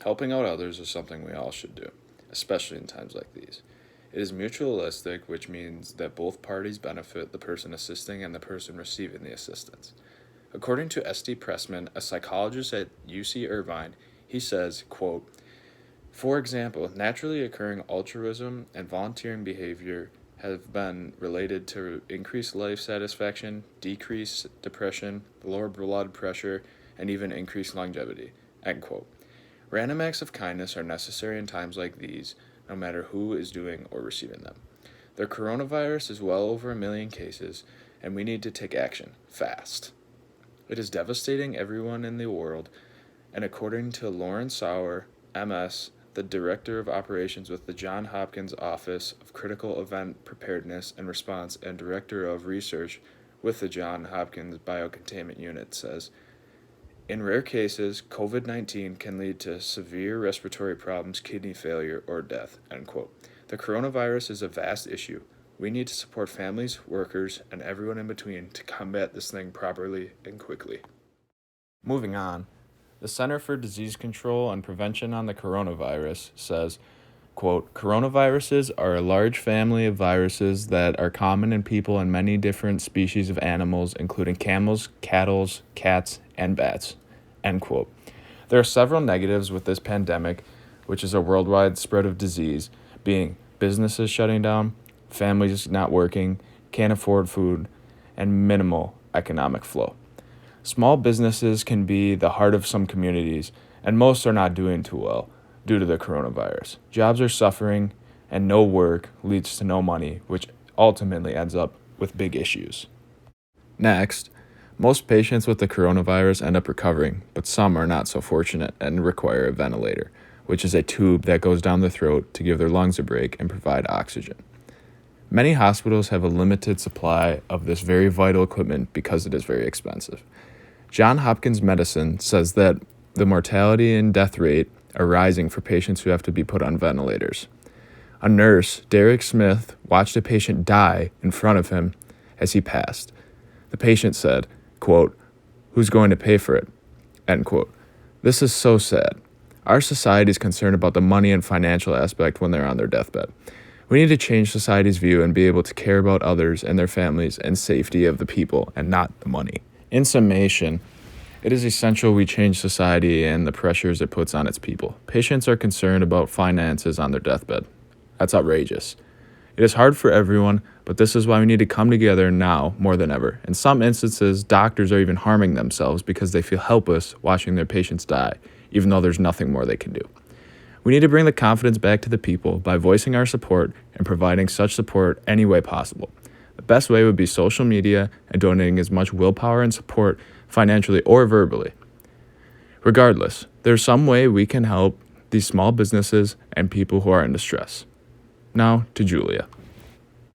Helping out others is something we all should do, especially in times like these. It is mutualistic, which means that both parties benefit, the person assisting and the person receiving the assistance. According to S.D. Pressman, a psychologist at UC Irvine, he says, quote, "For example, naturally occurring altruism and volunteering behavior have been related to increased life satisfaction, decreased depression, lower blood pressure, and even increased longevity." End quote. Random acts of kindness are necessary in times like these, no matter who is doing or receiving them. The coronavirus is well over 1 million cases, and we need to take action, fast. It is devastating everyone in the world, and according to Lauren Sauer, MS, the Director of Operations with the Johns Hopkins Office of Critical Event Preparedness and Response and Director of Research with the Johns Hopkins Biocontainment Unit, says, "In rare cases, COVID-19 can lead to severe respiratory problems, kidney failure, or death." End quote. The coronavirus is a vast issue. We need to support families, workers, and everyone in between to combat this thing properly and quickly. Moving on, the Center for Disease Control and Prevention on the Coronavirus says, quote, "Coronaviruses are a large family of viruses that are common in people and many different species of animals, including camels, cattle, cats, and bats." End quote. There are several negatives with this pandemic, which is a worldwide spread of disease, being businesses shutting down, families not working, can't afford food, and minimal economic flow. Small businesses can be the heart of some communities, and most are not doing too well due to the coronavirus. Jobs are suffering, and no work leads to no money, which ultimately ends up with big issues. Next, most patients with the coronavirus end up recovering, but some are not so fortunate and require a ventilator, which is a tube that goes down the throat to give their lungs a break and provide oxygen. Many hospitals have a limited supply of this very vital equipment because it is very expensive. Johns Hopkins Medicine says that the mortality and death rate are rising for patients who have to be put on ventilators. A nurse, Derek Smith, watched a patient die in front of him as he passed. The patient said, quote, "Who's going to pay for it?" End quote. This is so sad. Our society is concerned about the money and financial aspect when they're on their deathbed. We need to change society's view and be able to care about others and their families and safety of the people and not the money. In summation, it is essential we change society and the pressures it puts on its people. Patients are concerned about finances on their deathbed. That's outrageous. It is hard for everyone, but this is why we need to come together now more than ever. In some instances, doctors are even harming themselves because they feel helpless watching their patients die, even though there's nothing more they can do. We need to bring the confidence back to the people by voicing our support and providing such support any way possible. The best way would be social media and donating as much willpower and support financially or verbally. Regardless, there's some way we can help these small businesses and people who are in distress. Now to Julia.